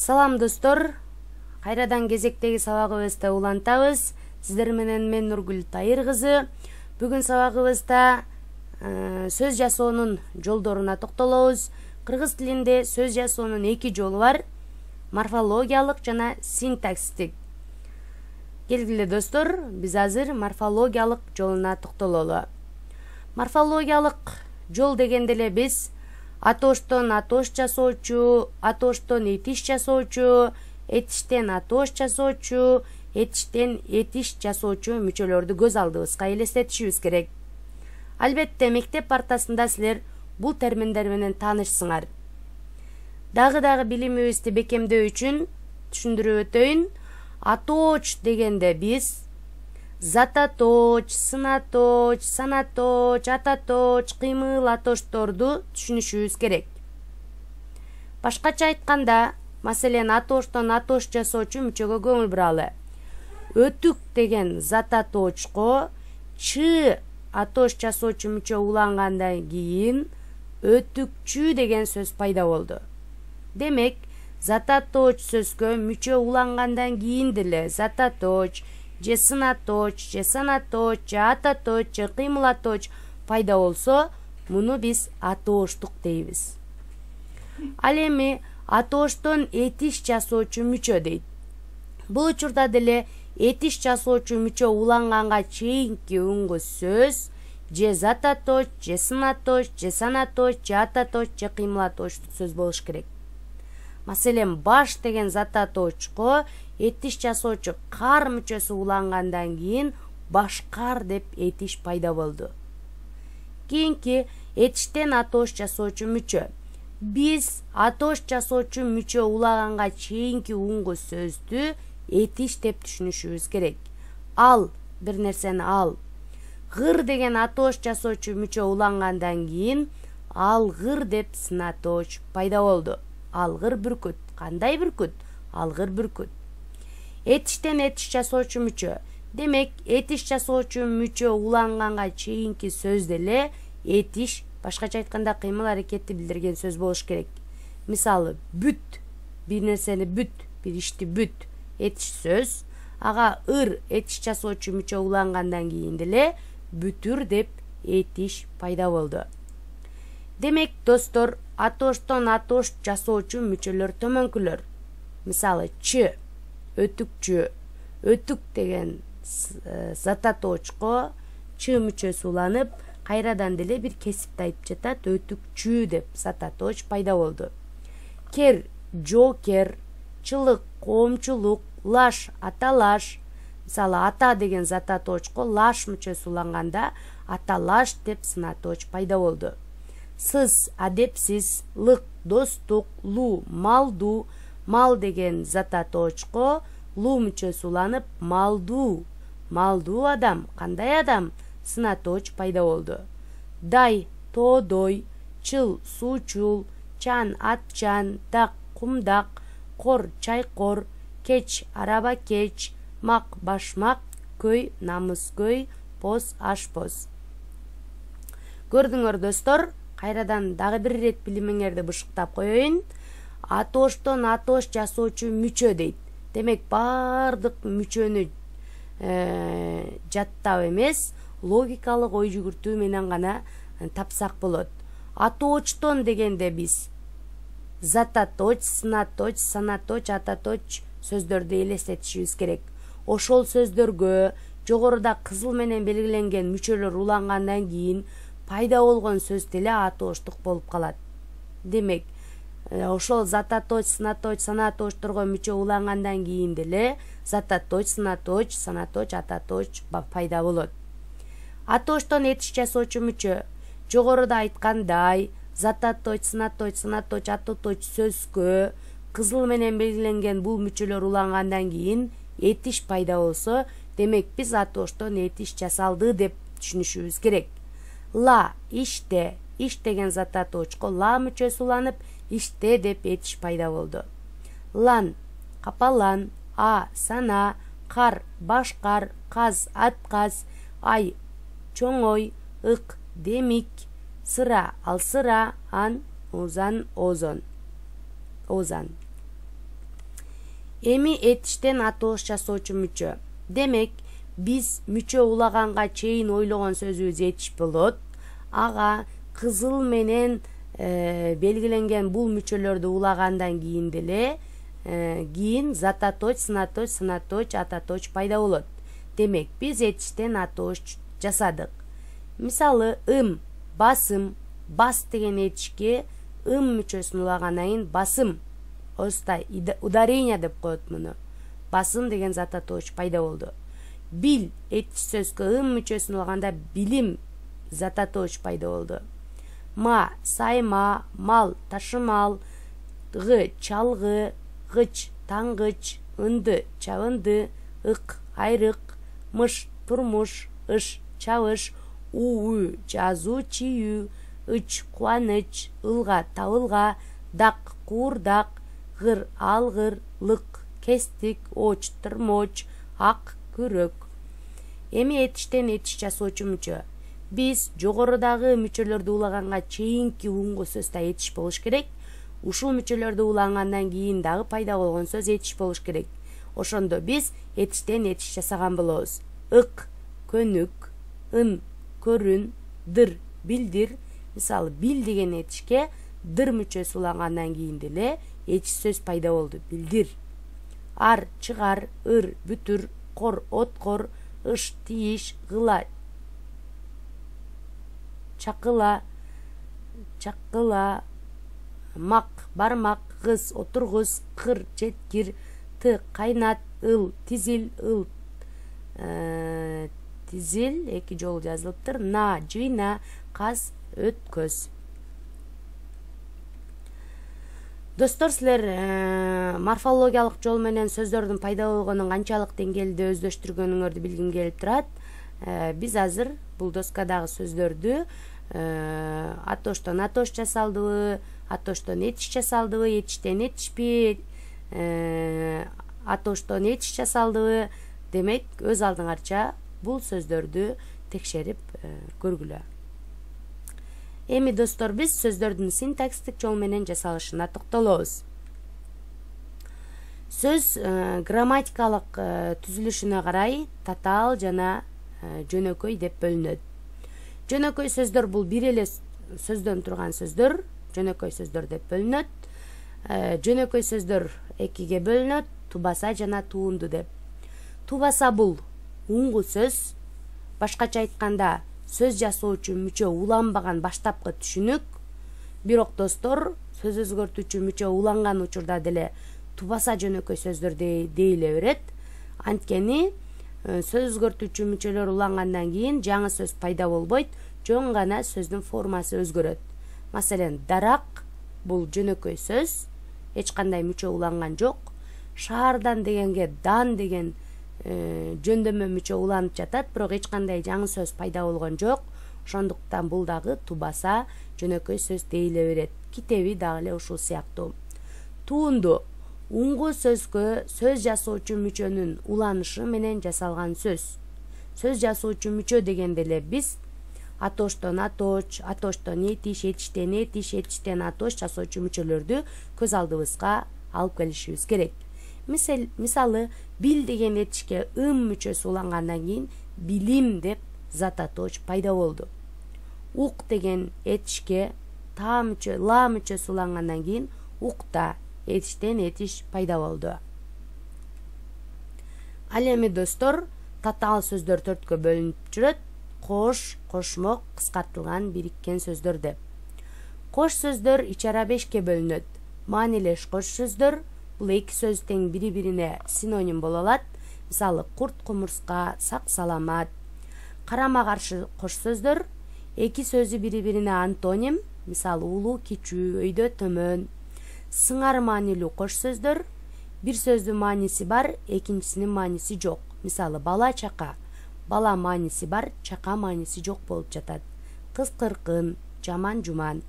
Салам достор, кайрадан кезектеги сабагыбызды улантабыз. Сиздер менен мен Нургүл Тайыр кызы. Бүгүн сабагыбызда сөз жасоонун жолдоруна токтолобуз. Кыргыз тилинде сөз жасоонун эки жолу бар: морфологиялык жана синтаксистик. Келгиле достор, биз азыр морфологиялык жолуна токтололу. Морфологиялык жол дегенде эле биз атоштон атош жасоочу, атоштон этиш жасоочу, этиштен атош жасоочу, этиштен этиш жасоочу мүчөлөрдү көз алдыбызга элестетишибиз керек. Албетте мектеп партасында силер бул терминдер менен таанышсыңар. Дагы билимибизди бекемдөө үчүн түшүндүрүп өтөйүн. Аточ дегенде биз зататоч, сынаточ, санаточ, ататоч, кыймыл атошторду түшүнүшүбүз керек. Башкача айтканда, маселен, атоштон атош жасоочу мүчөгө көңүл буралы. Өтүк деген зататочко чы атош жасоочу мүчө улангандан кийин өтүкчү деген сөз пайда болду. Демек, зататоч сөзгө мүчө улангандан кийин деле зататоч, же сынаточ, же санаточ, же ататоч, же кыймылаточ пайда болсо, муну биз атооштук дейбиз. Ал эми атооштон этиш жасоочу мүчө дейт. Бул учурда деле этиш жасоочу мүчө уланганга чейинки үнгү сөз же зататоч, же сынаточ, же санаточ, же ататоч, же кыймылаточ сөз болуш керек. Маселен, баш деген зататочко этиш жасоочу кар мүчөсү улангандан кийин башкар деп этиш пайда болду. Кийинки этиштен атош жасоочу мүчө. Биз атош жасоочу мүчө улаганга чейинки үнгү сөздү этиш деп түшүнүшүбүз керек. Ал, бир нерсени ал. Гыр деген атош жасоочу мүчө улангандан кийин алгыр деп сынаточ пайда болду. Алгыр бүркүт. Кандай бүркүт? Алгыр бүркүт. Этиштен этиш жасоочу мүчө. Демек, этиш жасоочу мүчө уланганга чейинки сөз деле этиш, башкача айтканда кыймыл аракетти билдирген сөз болуш керек. Мисалы, бүт, бир нерсени бүт, бир ишти бүт, этиш сөз. Ага ыр этиш жасоочу мүчө улангандан кийин деле бүтүр деп этиш пайда болду. Демек, достор, атоштон атош жасоочу мүчөлөр төмөнкүлөр. Мисалы, чы, өтүкчү. Өтүк деген зататочко чы мүчөсү уланып, кайрадан деле бир кесипти айтып жатат, өтүкчү деп зататоч пайда болду. Кер, жоокер, чылык, коомчулук, лаш, аталаш. Мисалы, ата деген зататочко лаш мүчөсү уланганда аталаш деп сынаточ пайда болду. Сыз, адепсиз, лык, достук, лу, малду. Мал деген зататочко лу мүчөсү уланып малдуу. Малдуу адам, кандай адам? Сынаточ пайда болду. Дай, тоодой, чыл, суучул, чан, атчан, дак, кумдак, кор, чайкор, кеч, араба кеч, мак, башмак, көй, намыс көй, поз, ашпоз. Көрдүңөр достор, кайрадан дагы бир ирет билимиңерди бышыктап коеюн. Атоштон атош жасоочу мүчө дейт. Демек, бардык мүчөнү жаттап эмес, логикалык ой жүгүртүү менен гана тапсак болот. Атоочтон дегенде биз зататоч, сынаточ, санаточ, ататоч сөздөрдү элестетишибиз керек. Ошол сөздөргө жогоруда кызыл менен белгиленген мүчөлөр улангандан кийин пайда болгон сөз деле атооштук болуп калат. Демек, ошол зататоч, сынаточ, санаточторго мүчө улангандан кийин деле зататоч, сынаточ, санаточ, ататоч пайда болот. Атоштон этиш жасоочу мүчө. Жогоруда айткандай, зататоч, сынаточ, санаточ, ататоч сөзгө кызыл менен белгиленген бул мүчөлөр улангандан кийин этиш пайда болсо, демек биз атоштон этиш жасалды деп түшүнүшүбүз керек. Ла, иште, иш деген зататочко ла мүчөсү уланып, иште деп этиш пайда болду. Лан, капалан, а, сана, кар, башкар, каз, атказ, ай, чоңой, ык, демик, сыра, алсыра, ан, озан, озон. Эми этиштен атош жасоочу мүчө. Демек, биз мүчө улаганга чейин ойлогон сөзүбүз этиш болот. Ага кызыл менен белгиленген бул мүчөлөрдү улагандан кийин деле кийин зататоч, сынаточ, сынаточ, ататоч пайда болот. Демек, биз этиштен атош жасадык. Мисалы, басым, бас деген этишке мүчөсүн улагандан кийин басым. Остай ударение деп коет муну. Басым деген зататоч пайда болду. Бил этиш сөзгө мүчөсүн улаганда билим зататоч пайда болду. Сайма, мал, ташымал, чалгы, гыч, таңгыч, ынды, чабынды, айрык, мыш, турмуш, чабыш, жазуу, чийүү, кубаныч, ылга, табылга, дак, куурдак, гыр, алгыр, лык, кестик, оч, тырмоч, ак, күрөк. Эми этиштен этиш жасоочу мүчө. Биз жогорудагы мүчөлөрдү улаганга чейинки уңгу сөз да этиш болуш керек. Ушул мүчөлөрдү улагандан кийин дагы пайда болгон сөз этиш болуш керек. Ошондо биз этиштен этиш жасаган болобуз. Көнүк, көрүн, дыр, билдир. Мисалы, бил деген этишке дыр мүчөсү улагандан кийин деле этиш сөз пайда болду. Билдир. Ар, чыгар, бүтүр, кор, откор, тийиш, гыла, чакыла, мак, бармак, гыз, отургуз, кыр, жеткир, кайнат, тизил, тизил, эки жолу жазылыптыр, жыйна, каз, өткөз. Достор, силер морфологиялык жол менен сөздөрдүн пайда болгонун канчалык деңгээлде өздөштүргөнүңөрдү билгим келип турат. Биз азыр бул доскадагы сөздөрдү атоштон атош жасалдыбы, атоштон этиш жасалдыбы, этиштен этишпи, атоштон этиш жасалдыбы, демек өз алдыңарча бул сөздөрдү текшерип көргүлө. Эми достор, биз сөздөрдүн синтаксистик жол менен жасалышына токтолобуз. Сөз грамматикалык түзүлүшүнө карай татаал жана жөнөкөй деп бөлүнөт. Жөнөкөй сөздөр бул бир эле сөздөн турган сөздөр, жөнөкөй сөздөр деп бөлүнөт. Жөнөкөй сөздөр экиге бөлүнөт, тубаса жана туунду деп. Тубаса бул уңгу сөз, башкача айтканда сөз жасоочу мүчө уланбаган баштапкы түшүнүк. Бирок достор, сөз өзгөртүүчү мүчө уланган учурда деле тубаса жөнөкөй сөздөр дейиле берет. Анткени сөз өзгөртүүчү мүчөлөр улангандан кийин жаңы сөз пайда болбойт, жөн гана сөздүн формасы өзгөрөт. Маселен, дарак бул жөнөкөй сөз, эч кандай мүчө уланган жок. Шаардан дегенге дан деген жөндөмө мүчө уланып жатат, бирок эч кандай жаңы сөз пайда болгон жок. Ошондуктан бул дагы тубаса жөнөкөй сөз дейиле берет. Китеби дагы эле ушул сыяктуу. Туунду уңгу сөзгө сөз жасоочу мүчөнүн уланышы менен жасалган сөз. Сөз жасоочу мүчө дегенде эле биз атоштон аточ, атоштон этиш, этиштен этиш, этиштен атош жасоочу мүчөлөрдү көз алдыбызга алып келишибиз керек. Мисалы, бил деген этишке мүчөсү улангандан кийин билим деп зататоч пайда болду. Ук деген этишке ла мүчөсү улангандан кийин укта, этиштен этиш пайда болду. Ал эми достор, татаал сөздөр төрткө бөлүнүп жүрөт. Кош, кошмок, кыскартылган, бириккен сөздөр деп. Кош сөздөр ичара 5ке бөлүнөт. Маанилеш кош сөздөр, бул эки сөз тең бири-бирине синоним боло алат. Мисалы, курт, кумурска, сак, саламат. Карама каршы кош сөздөр, эки сөзү бири-бирине антоним. Мисалы, улуу, кичүү, өйдө, төмөн. Сыңар маанилүү кош сөздөр, бир сөздүн мааниси бар, экинчисинин мааниси жок. Мисалы, бала, чака. Бала мааниси бар, чака мааниси жок болуп жатат. Кыз, кыркын, жаман, жуман.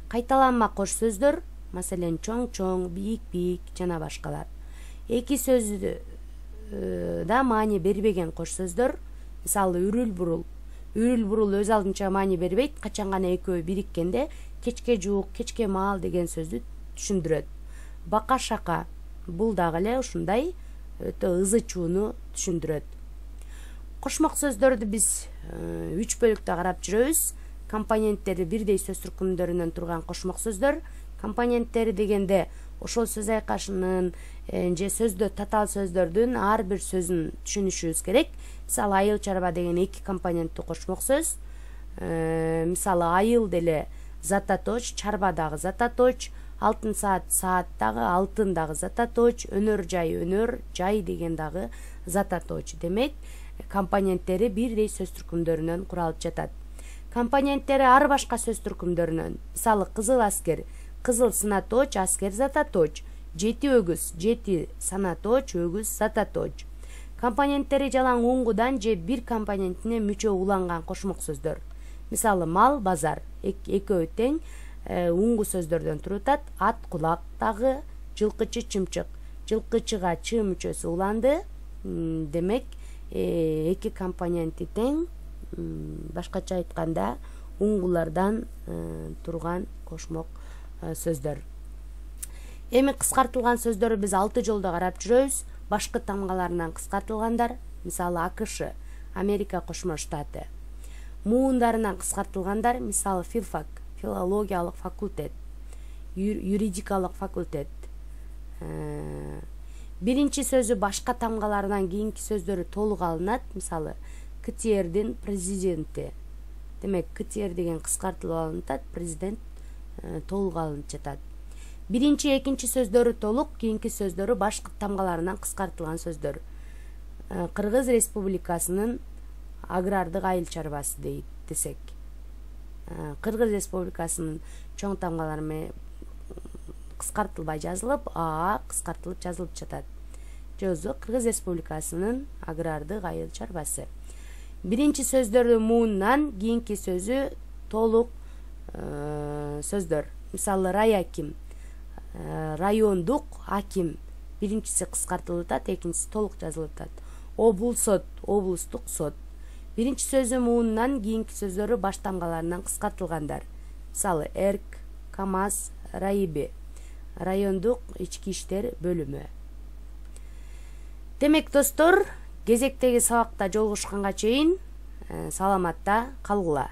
Кайталанма кош сөздөр, маселен, чоң-чоң, бийик-бийик жана башкалар. Эки сөздү да маани бербеген кош сөздөр, мисалы, үрүл-бурул. Үрүл-бурул өз алдынча маани бербейт, качан гана экөө бириккенде кечке жуук, кечке маал деген сөздү түшүндүрөт. Бака-шака. бул дагы эле ушундай өтө ызы чууну түшүндүрөт. Кошмок сөздөрдү биз 3 бөлүктө карап жүрөбүз. Компоненттери бирдей сөз түркүмдөрүнөн турган кошмок сөздөр. Компоненттери дегенде ошол сөз айкашынын же сөздө татаал сөздөрдүн ар бир сөзүн түшүнүшүбүз керек. Мисалы, айыл чарба деген 2 компоненттүү кошмок сөз. Мисалы, айыл деле зататоч, чарба дагы зататоч, алтын саат, саат дагы, алтын дагы зататоч, өнөр жай деген дагы зататоч. Демек, компоненттери бирдей сөз түркүмдөрүнөн куралып жатат. Компоненттери ар башка сөз түркүмдөрүнөн. Мисалы, кызыл аскер, кызыл сынаточ, аскер зататоч, жети өгүз, жети санаточ, өгүз зататоч. Компоненттери жалаң уңгудан же бир компонентине мүчө уланган кошмок сөздөр. Мисалы, мал, базар экөө тең уңгу сөздөрдөн туруп атат. Ат, кулак дагы, жылкычы, чымчык. Жылкычыга чы мүчөсү уланды. Демек, 2 компоненти тең, башкача айтканда, уңгулардан турган кошмок сөздөр. Эми кыскартылган сөздөрдү биз 6 жолдо карап жүрөбүз. Башкы тамгаларынан кыскартылгандар, мисалы, АКШ, Америка Кошмо Штаты. Муундарынан кыскартылгандар, мисалы, филфак, филологиялык факультет, юридикалык факультет. Биринчи сөзү башка тамгаларынан кийинки сөздөрү толук алынат. Мисалы, КТРдин президенти. Демек, КТР деген кыскартылып алынат, президент толук алынып жатат. Биринчи, экинчи сөздөрү толук, кийинки сөздөрү башкы тамгаларынан кыскартылган сөздөр. Кыргыз Республикасынын агрардык айыл чарбасы десек. Кыргыз Республикасынын чоң тамгалары менен кыскартылбай жазылып, АА кыскартылып жазылып жатат. Жозу Кыргыз Республикасынын агрардык айыл чарбасы. Биринчи сөздөрү муундан, кийинки сөзү толук сөздөр. Мисалы, райаким, райондук аким. Биринчиси кыскартылып атат, экинчиси толук жазылып атат. Облсот, облустук сот. Биринчи сөзү муундан, кийинки сөздөрү баш тамгаларынан кыскартылгандар. Мисалы, ЭРК, КАМАЗ, РАИБИ, райондук ички иштер бөлүмү. Демек, достор, кезектеги сабакта жолугушканга чейин саламатта калгыла.